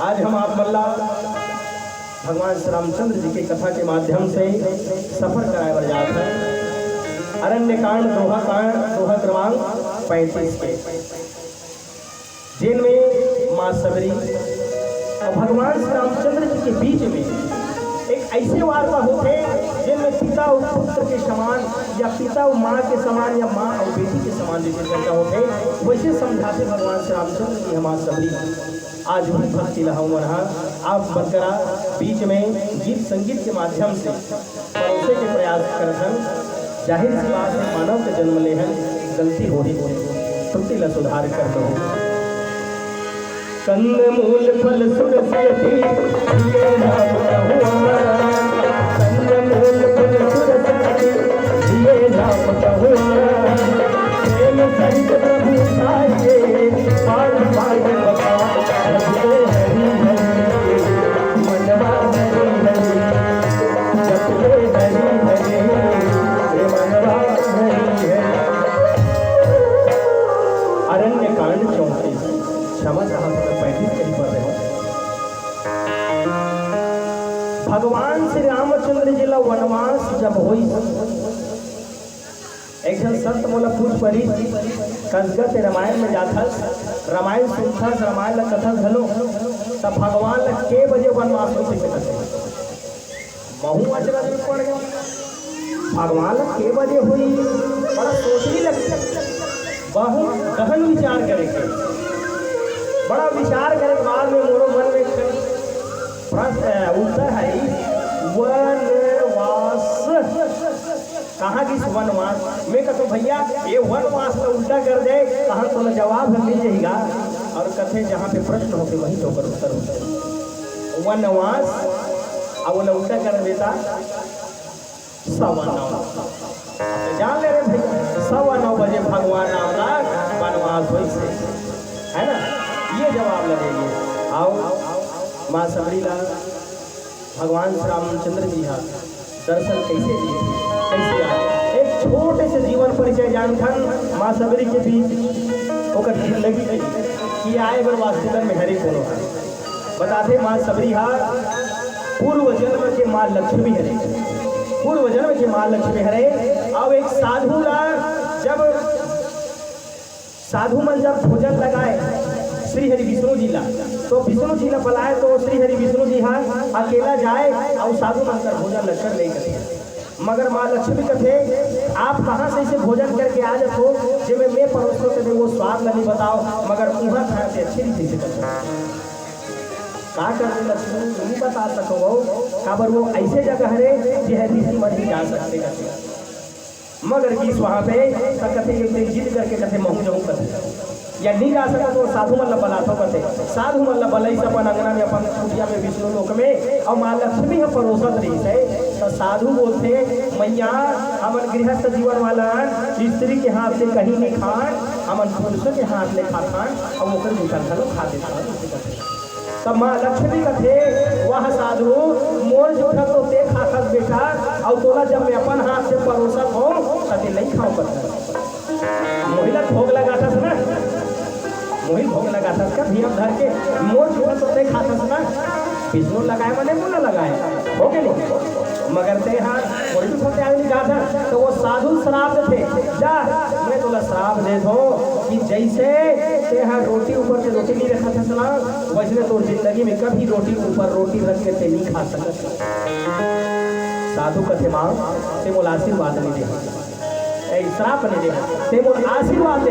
आज हम आप मल्ला भगवान श्री रामचंद्र जी की कथा के माध्यम से सफर कराए बर जाते हैं। अरण्य कांड दोहा क्रमांक 35 के, जिनमें माँ सबरी और भगवान श्री रामचंद्र जी के बीच में एक ऐसे वार्ता होते जिनमें पिता और पुत्र के समान या पिता और माँ के समान या माँ और बेटी के समान जैसे चर्चा होते वैसे समझाते भगवान श्री रामचंद्र जी माँ सबरी। आज भी भक्ति लहाऊं रहा आप बनकरा बीच में गीत संगीत के माध्यम से परोसे के प्रयास करथन। जाहिर सी बात है, मानव के जन्म ले है, गलती हो ही त्रुटि ल सुधार कर दो। कंद मूल फल सुख सेती ये नाम कहुआ, कंद मूल फल सुख सेती ये नाम कहुआ। प्रेम सहित प्रभु आए पार पार बता जपते हरि हरि मनवा हरि हरि, जपते हरि हरि मनवा हरि हरि। अरण्य कांड 34 क्षमा चाहत 35 कहीं पढ़ रहे हो। भगवान श्री रामचंद्र जी ला वनवास जब होई, एक जन संत मोला पूछ पड़ी कसगत रामायण में जाता, रामायण सुनता, रामायण ला कथा घलो, तब भगवान ला के बजे वनवास हो सकते महू अचरा में पड़ गया। भगवान ला के बजे हुई बड़ा सोचने लगती, बहुत गहन विचार करेंगे, बड़ा विचार करे बाद में मोरो मन में प्रश्न उत्तर है वनवास। कहाँ की वनवास? मैं कहता भैया ये वनवास तो उल्टा कर दे, कहाँ तो जवाब हम मिल जाएगा। और कथे जहाँ पे प्रश्न होते वहीं तो कर उत्तर होते। वनवास अब वो उल्टा कर देता 9:15 जान ले रहे भैया, 9:15 बजे भगवान नाम का वनवास हुई से है ना, ये जवाब लगेंगे। आओ माँ सबरी लाल भगवान श्री रामचंद्र जी हाँ दर्शन कैसे दिए, कैसे आए, एक छोटे से जीवन परिचय जानथन माँ सबरी के बीच होकर जिंदगी कि आए बर वास्तुतन में हरे कोनो बताते। माँ सबरी हाँ पूर्व जन्म के माँ लक्ष्मी हरे, पूर्व जन्म के माँ लक्ष्मी हरे। अब एक साधु ला जब साधु मन जब भोजन लगाए श्री हरि विष्णु जी ला, तो विष्णु जी ला बुलाए तो श्री हरि विष्णु जी हाँ अकेला जाए और साधु बनकर भोजन लक्ष्य नहीं करते। मगर माँ लक्ष्मी कहते आप कहाँ से इसे भोजन करके आ जाओ, जब मैं परोसो कहते वो स्वाद नहीं बताओ, मगर उहाँ खाते अच्छी रीति से करते का करते लक्ष्मी नहीं बता सको। काबर वो ऐसे जगह है जो ऋषि मन ही जा सकते कहते, मगर किस वहाँ पे कहते एक दिन जिद करके कहते महू जाऊँ कहते या नहीं जा सका तो साधु मन बलातो कहते, साधु मन बलई से अपन अंगना में अपन कुटिया में विष्णु लोक में और माँ लक्ष्मी है परोसत रही से। तो साधु बोलते मैया हमन गृहस्थ जीवन वाला स्त्री के हाथ से कहीं नहीं खान, हमन पुरुषों के हाथ ले खा खान और वो निकल खाते खाते। तब माँ लक्ष्मी कहते वह साधु मोर जूठा तो ते खाखस बेटा और तोला जब मैं अपन हाथ से परोसत हो तभी नहीं खाओ करता। मोहिला भोग लगाता ना, मोहिल भोग लगाता का भी अब धर के मोर जूठा तो ते खाता ना, विष्णु लगाए मैंने मुना लगाए हो के नहीं, मगर ते हाथ मोर जूठा ते आदमी गाता तो वो साधु श्राप थे जा मैं तोला श्राप दे दो कि जैसे ते हाँ रोटी ऊपर से रोटी नहीं रखा था सला, वैसे तो जिंदगी में कभी रोटी ऊपर रोटी रख के ते नहीं खा सकते। साधु कथे माँ ते बोल आशीर्वाद नहीं दे, श्राप नहीं दे, ते बोल आशीर्वाद दे।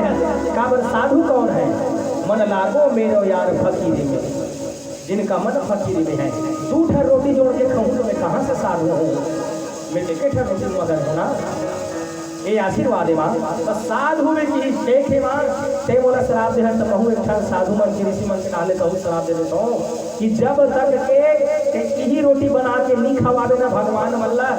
काबर साधु कौन है? मन लागो मेरो यार फकीरी में, जिनका मन फकीरी में है। 2 ठर रोटी जोड़ के खाऊं तो मैं कहाँ से साधु हूँ, मैं एक ठर रोटी मगर हूँ ना, ये आशीर्वाद है माँ। तो साधु में की शेख है माँ, ते बोला शराब दे तो कहूँ एक ठर साधु मन की ऋषि मन से डाले कहूँ शराब दे देता हूँ कि जब तक के यही रोटी बना के नहीं खवावे ना भगवान मल्ला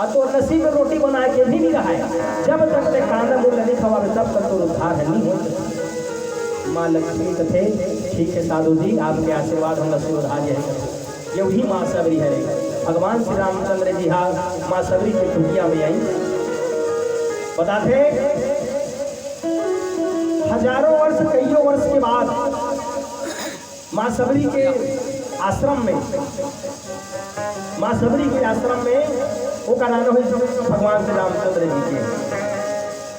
तो नसीब में रोटी बना के भी नहीं रहा है, जब तक ते कांदा मूल्य नहीं खवावे तब तक तो उद्धार है नहीं हो। माँ लक्ष्मी कथे ठीक है साधु जी आपके आशीर्वाद हम नसीब उधार है, ये वही माँ सबरी है। भगवान श्री रामचंद्र जी हाँ माँ सबरी की कुटिया में आई, बताते हजारों वर्ष कईयों वर्ष के बाद माँ सबरी के आश्रम में, माँ सबरी के आश्रम में वो का नाम हुई भगवान श्री रामचंद्र जी के।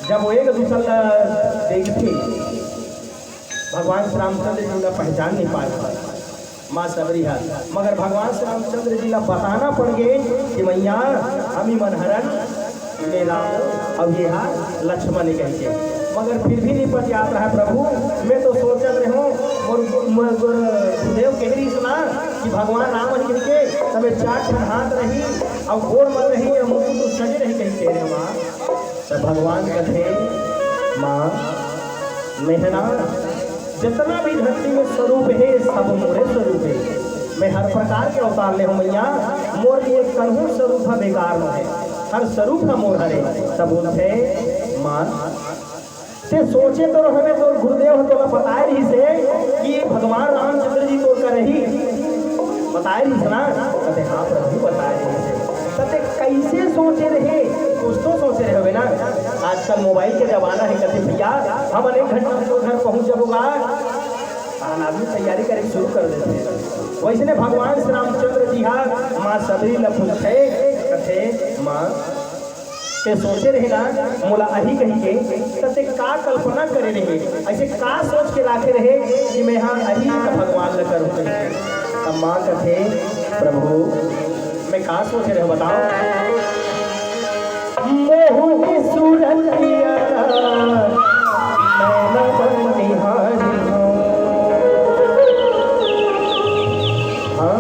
जब वो एक दूसरा देखते भगवान श्री रामचंद्र जी का पहचान नहीं पाए माँ सबरी हाल, मगर भगवान श्री रामचंद्र जी का बताना पड़ गए कि मैया हम ही मनहरन मेरा अब ये लक्ष्मण कहिए, मगर फिर भी नहीं पत याद रहा प्रभु। मैं तो सोचत रहे हूँ गुरुदेव कहरी सुना कि भगवान राम जी के तब चाट हाथ रही और गोड़ मत रही और मुँह तो सज रही कही कह रहे माँ। तो भगवान कथे माँ मेहना जितना भी धरती में स्वरूप है सब मोरे स्वरूप है, मैं हर प्रकार के अवतार ले हूँ मैया, मोर लिए कन्हू स्वरूप बेकार न है, हर स्वरूप का मोर हरे सब है माँ। ते सोचे तो हमें तो गुरुदेव तो बताए रही से कि भगवान रामचंद्र जी तो कर ही बताए रही ना, कहते हाँ प्रभु बताए रही से, कहते कैसे सोचे रहे, कुछ तो सोचे रहे होगे ना। आजकल मोबाइल के जमाना है, कहते भैया हम अनेक घंटा में घर पहुंच जाऊंगा, आदमी तैयारी करके शुरू कर देते हैं। वैसे भगवान श्री रामचंद्र जी हाँ माँ सबरी ल पूछे कथे माँ ते सोचे रहे ना मोला अही कही के तते का कल्पना करे रहे, ऐसे का सोच के राखे रहे कि मैं हाँ अही का भगवान ल करूँ। तब माँ कथे प्रभु मैं का सोचे रहे बताओ, मोह की सूरतिया मैं न निहारी हूँ, हाँ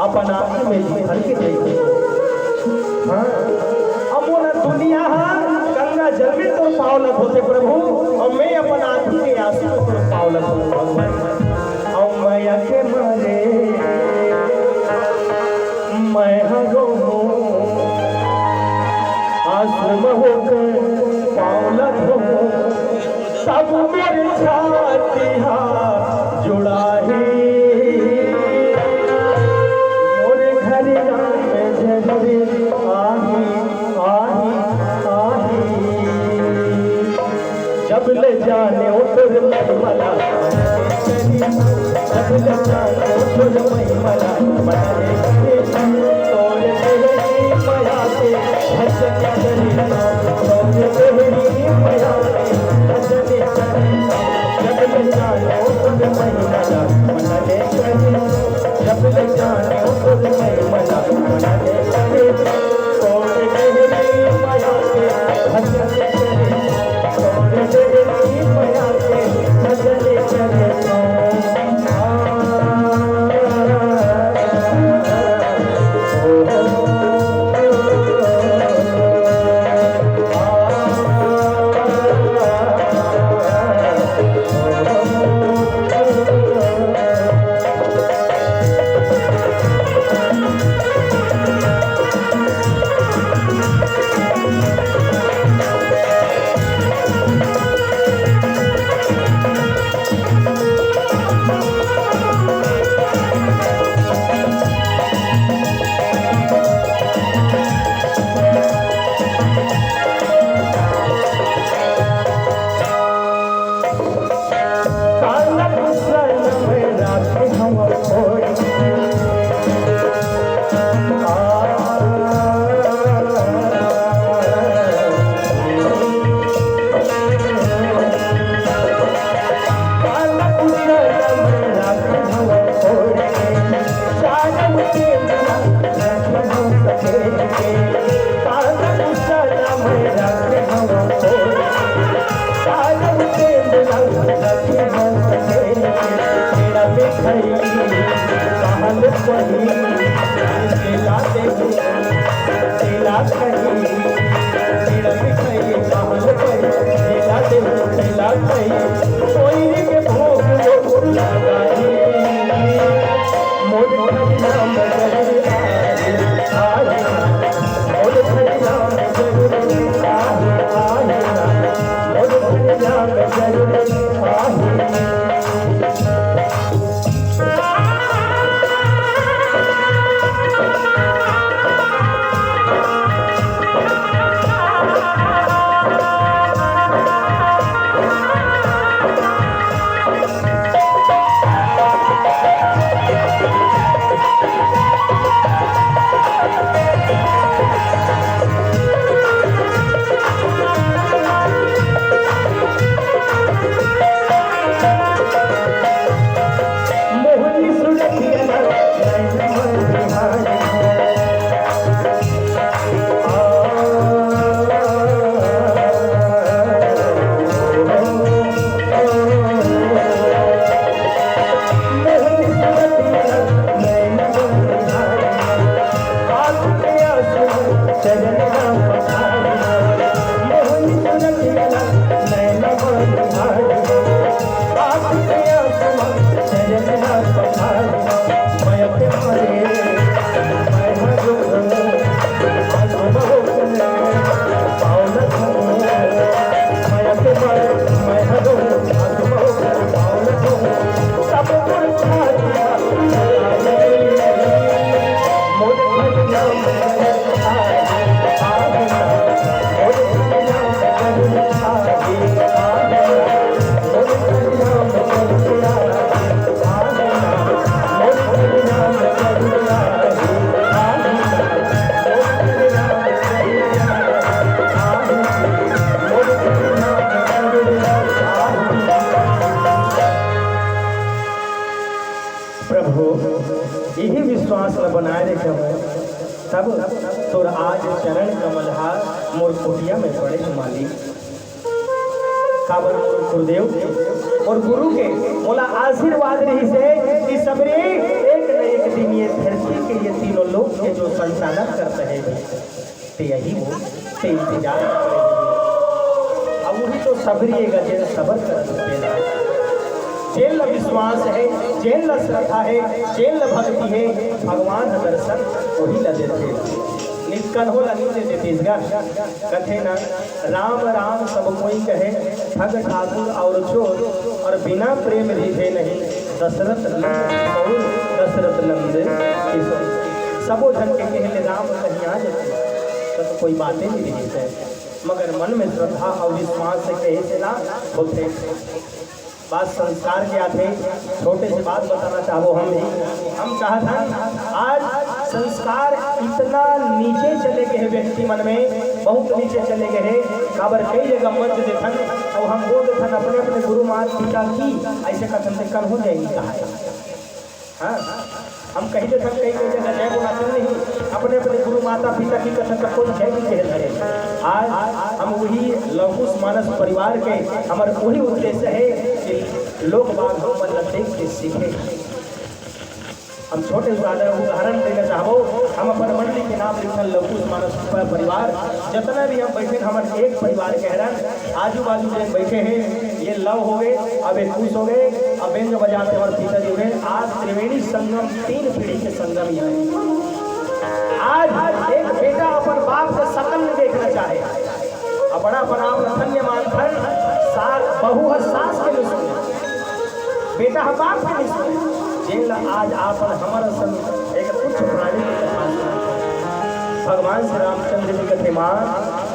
अपन आप में भर के देखो, हाँ अमोना दुनिया गंगा जल में तो पावलक होते प्रभु, और मैं अपन आँखी के आंसू में तो पावलक होते, और मैं के मारे मैं हरो आंसू में होकर पावलक हो, सब मेरे छाती जुड़ा ही जब ले जाने उतर महिमला, जब ले जाने उतर महिमला, मनाने तोरे तेरी माया से भजन करी, तोरे तेरी माया से भजन करी, जब ले जाने उतर महिमला, मनाने जब ले जाने उतर महिमला, मनाने तोरे तेरी माया से भजन करी, तेरी माया से भजन करे वही केला देखो केला कहीं केला दिखाई कहाँ कहीं केला देखो केला कहीं कोई के भोग वो लगाई मोर नाम जरूर आए मोर नाम जरूर आए मोर नाम जरूर आए। यही विश्वास न बनाए रखे तब तोर आज चरण कमलहार मोर कुटिया में पड़े मालिक काबर मोर गुरुदेव और गुरु के मोला आशीर्वाद रही से कि सबरे एक न एक दिन ये धरती के ये तीनों लोग के जो संचालन करते हैं ते यही वो ते इंतजार करे अब वही तो सबरी गजे सबर कर जेल विश्वास है जेल श्रद्धा है जेल भक्ति है भगवान दर्शन वही ल देते निकल हो नहीं देते तीसगा कथे ना राम राम सब कोई कहे ठग ठाकुर और चोर और बिना प्रेम रिझे नहीं दशरथ दशरथ नंद किशोर सबो जन के कहले राम कहीं आ जाते तो कोई बातें नहीं रही है मगर मन में श्रद्धा और विश्वास से कहे से ना होते बात संस्कार के आते छोटे से बात बताना चाहो हम चाहते हैं आज संस्कार इतना नीचे चले गए हैं व्यक्ति मन में बहुत नीचे चले गए हैं काबर कई जगह मंच देखन और हम बोल देथन अपने अपने गुरु माता पिता की ऐसे कथन से कम हो जाएगी कहा हाँ हम कहीं देथन कई कई जगह जय बोला नहीं अपने अपने गुरु माता पिता की कथन का कोई जय नहीं कहे आज हम वही लवकुश मानस परिवार के हमारे वही उद्देश्य है कि लोग बाग हम देख के सीखे हम छोटे उदाहरण देना चाहो हम अपन मंडली के नाम लिखल लवकुश मानस परिवार जितना भी हम बैठे हमारे एक परिवार के हैरान आजू बाजू में बैठे हैं ये लव हो गए अब एक खुश हो गए अब बेंज बजाते हमारे पिताजी हो गए आज त्रिवेणी संगम 3 पीढ़ी के संगम ही है आज एक बेटा अपन बाप का शकल में देखना चाहे अब बड़ा बनाम धन्य मानकर बहू है सास के लिए सुने बेटा है बाप के लिए सुने जेल आज आपन हमारा संग एक तुच्छ प्राणी के भगवान श्री रामचंद्र जी कहते माँ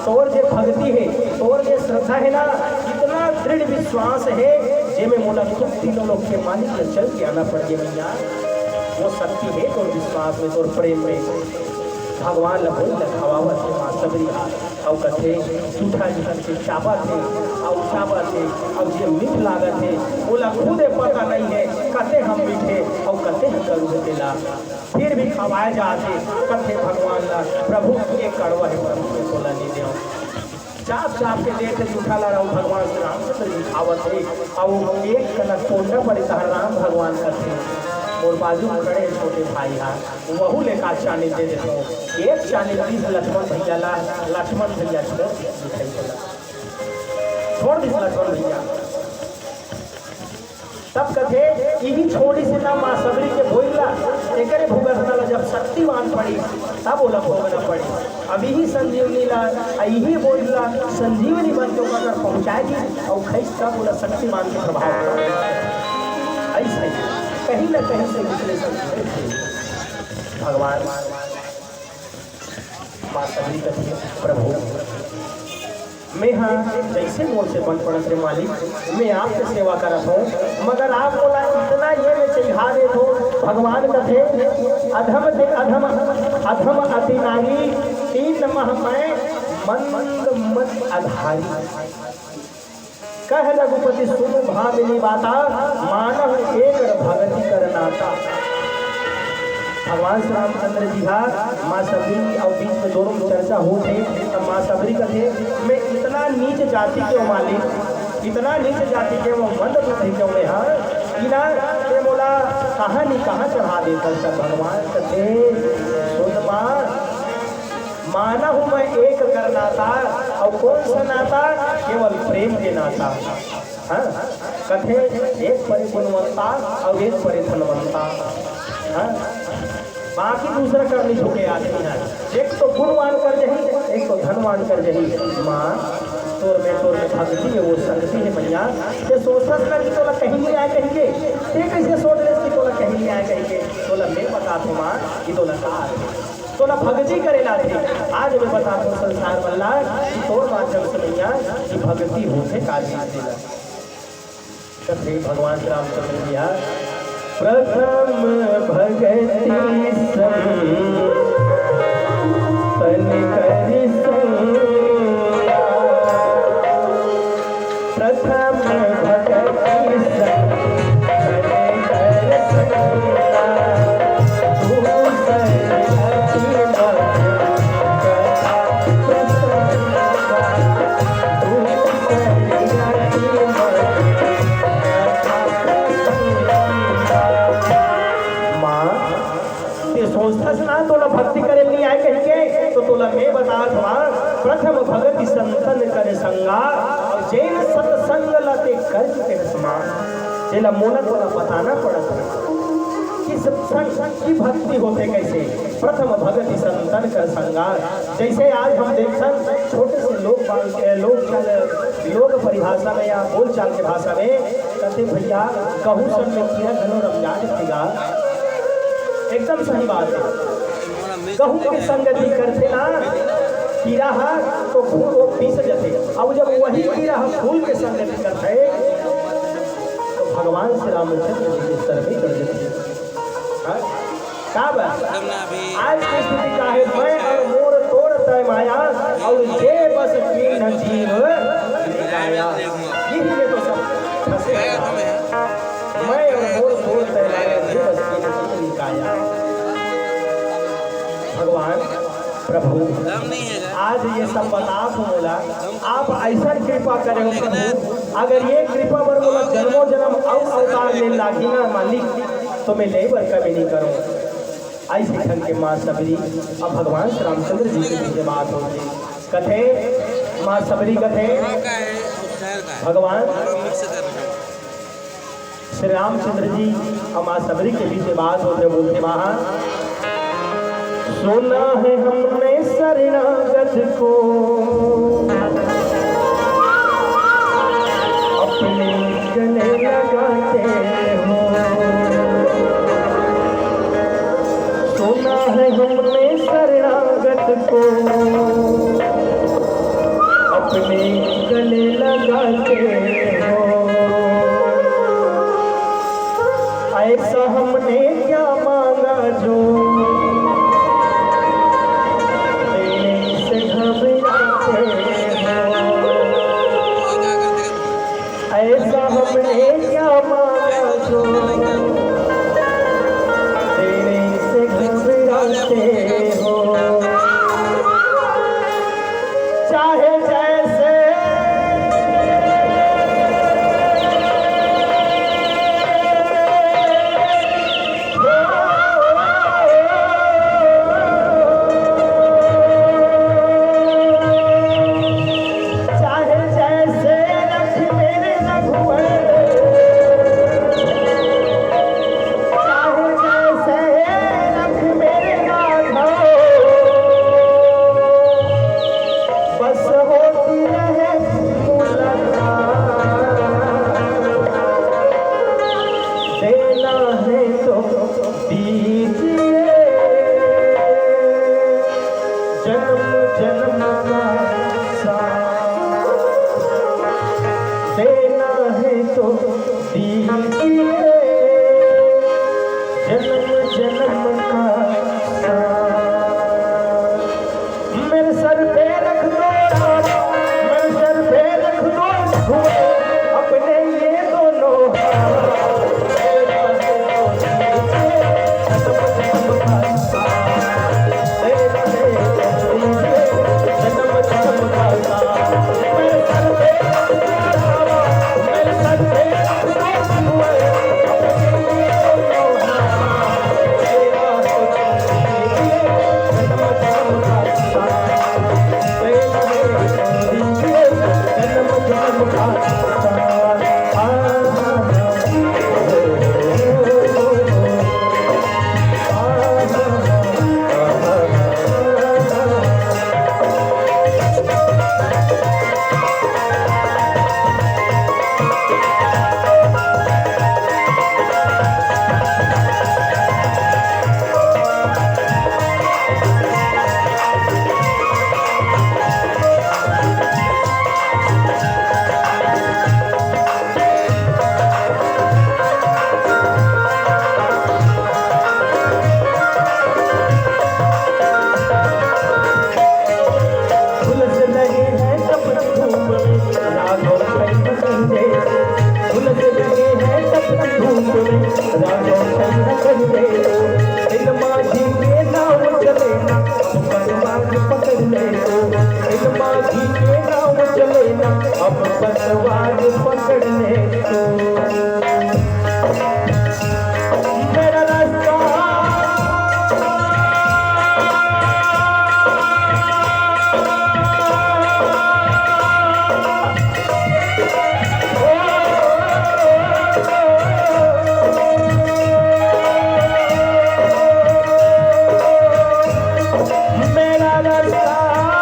तोर जे भक्ति है तोर जे श्रद्धा है ना इतना दृढ़ विश्वास है जे में मोला खुद तीनों लोग के मालिक में चल के आना पड़ गया भैया वो शक्ति है तोर विश्वास में तोर प्रेम में भगवान लभोल लखावत है माँ सबरी और कथे झूठा जिधर से चाबा थे और चाबा थे और जे मीठ लागत है बोला खुदे पता नहीं है कथे हम मीठे और कथे हम करू देला फिर भी खवाए जाते कथे भगवान ला प्रभु के कड़वा है प्रभु के बोला नहीं दे चाप चाप के देख झूठा ला रहा हूँ भगवान श्री रामचंद्र जी खावत है और एक कनक कोंडा पर राम भगवान कथे और बाजू में खड़े छोटे भाई हा वहू लेखा चानी दे देते एक चानी दिस लक्ष्मण भैया ला लक्ष्मण भैया छोड़ दिस लक्ष्मण भैया तब कथे यही छोड़ी से ना माँ सबरी के भोइला एकरे भुगतना जब शक्तिवान पड़ी तब बोला भोगना पड़ी अब यही संजीवनी ला यही बोला संजीवनी बन के अगर पहुँचाएगी और खैस तब बोला शक्तिमान के प्रभाव ऐसा कहीं ना कहीं से विश्लेषण भगवान माँ सबरी कथी प्रभु मैं हाँ जैसे मोर से बन पड़त रे मालिक मैं आपके सेवा करत हूँ मगर आप बोला इतना ये में चिढ़ा दे दो भगवान कथे अधम दे अधम अधम अति नारी तीन मह मैं मंद मत आधारी कह रघुपति सुन भामिनी बाता मानव एक भगति करनाता भगवान श्री रामचंद्र जी हा माँ सबरी और बीच में दोनों में चर्चा हो थे तब माँ सबरी का थे मैं इतना नीच जाति के मालिक इतना नीच जाति के वो मंद बुद्धि क्यों में हाँ इना के बोला कहाँ नहीं कहाँ चढ़ा देता सब भगवान कथे सुन माँ माना हूँ मैं एक करना था और कौन सा नाता केवल प्रेम के नाता हाँ कथे एक परे गुणवंता और एक परे धनवंता हाँ बाकी दूसरा करनी झुके आदमी है एक तो गुणवान कर जही एक तो धनवान कर जही माँ तोर में भक्ति है वो संगति है भैया ये सोचत कर कि तोला कहीं नहीं आए कहेंगे ते कैसे सोच रहे कि तोला कहीं नहीं आए कहेंगे तोला मैं बता दो माँ कि तोला का तोला भक्ति करेला थे आज मैं बता दूँ संसार वाला कि तोर माध्यम से भैया कि भक्ति होते काजी देला कथे भगवान श्री रामचंद्र भैया प्रथम भगति तन करि प्रथम भगति तोला भक्ति करे नहीं आए कहेंगे तो तोला मैं बता था प्रथम भगति संतन करे संगा और जैन सत्संग लते कर के समान जेला मोना तोला बताना पड़ा कि सत्संग की भक्ति होते कैसे प्रथम भगति संतन कर संगा जैसे आज हम देखते छोटे से लोग परिभाषा में या बोलचाल के भाषा में कहते भैया कहूँ सब में किया घनो रमजान थिगा एकदम सही बात है कहूँ के संगति करते ना कीड़ा है तो फूल वो पीस जाते अब जब वही कीड़ा फूल के संगति करते तो भगवान श्री रामचंद्र जी के सर्वे कर देते कब आज की स्थिति का है मैं और मोर तोड़ तय माया और जे बस की न जीव यही में तो सब फंसे मैं और मोर तोड़ तय माया जे बस की न जीव निकाया भगवान प्रभु आज ये सब बता बोला आप ऐसा कृपा करें प्रभु अगर ये कृपा पर बोला जन्मों जन्म अवतार ले लागी ना मालिक तो मैं ले बर कभी नहीं करूँ ऐसे ढंग के माँ सबरी अब भगवान श्री रामचंद्र जी के पीछे बात होती कथे माँ सबरी कथे भगवान श्री रामचंद्र जी और माँ सबरी के पीछे बात होते बोलते महा सुना है हमने शरणागत को अपने गले लगाते हो सुना है हमने शरणागत को अपने गले लगाते हो ऐसा हमने क्या मांगा जो घबराते जन्म का साथ देना है तो दीजिए जन्म जन्म का साथ। मेरे सर पे रख दो मेरे सर पे रख दो हुए अपने ये दोनों हाथ। अब पतवार पकड़ने को मेरा रास्ता मेरा रास्ता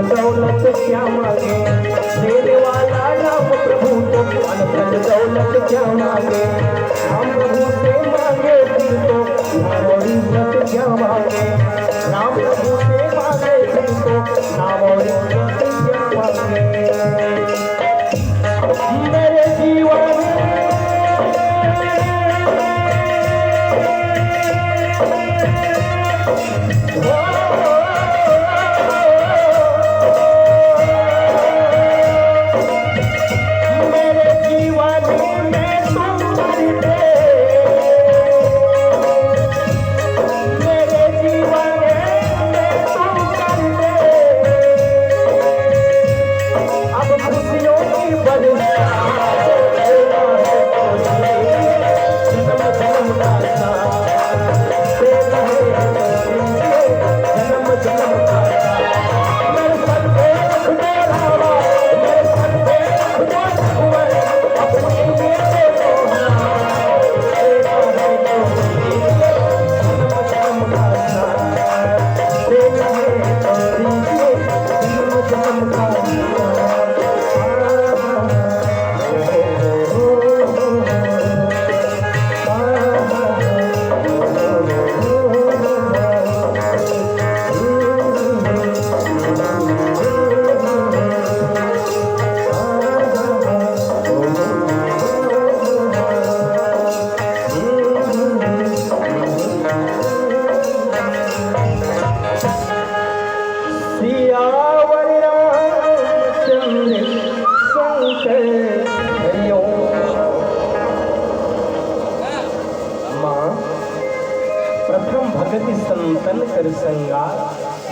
दौलत क्या मांगे देने वाला राम प्रभु तो अनधन दौलत क्या मांगे राम प्रभु से मांगे दिल तो नाम और इज्जत क्या मांगे राम प्रभु से मांगे दिल तो नाम और इज्जत क्या मांगे मेरे जीवन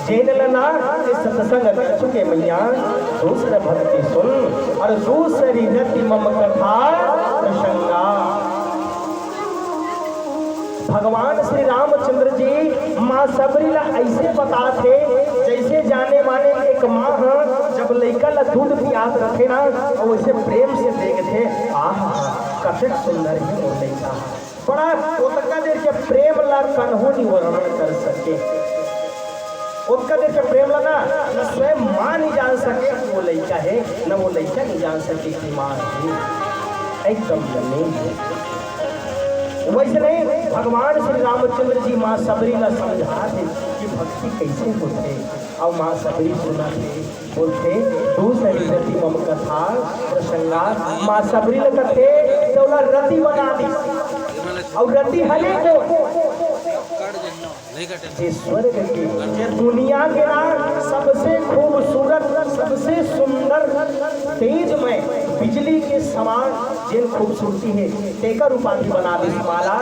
जेन लना इस सत्संग कर चुके मैया दूसरा भक्ति सुन और दूसरी रति मम कथा प्रसंगा। भगवान श्री रामचंद्र जी माँ सबरी ला ऐसे बताते जैसे जाने माने एक माँ जब लड़का ला दूध पियात रखे ना और वैसे प्रेम से देखते आह कथित सुंदर है वो लड़का बड़ा उतना देर के प्रेम ला कन्हो नहीं वर्णन कर सके। उनका देर के प्रेम ला ना स्वयं माँ नहीं जान सके वो लड़का है न वो लड़का नहीं जान सके कि माँ है एकदम नहीं। वैसे नहीं भगवान श्री रामचंद्र जी माँ सबरी ला समझा थे कि भक्ति कैसे होते और माँ सबरी सुना थे बोलते दूसरी रति मम कथा प्रसंगा। माँ सबरी ला कथे तो रति बना दी और रति हले को जे स्वर्ग की जे दुनिया के ना सबसे खूबसूरत सबसे सुंदर तेजमय बिजली के समान जिन खूबसूरती है तेकर उपाधि बना दी माला।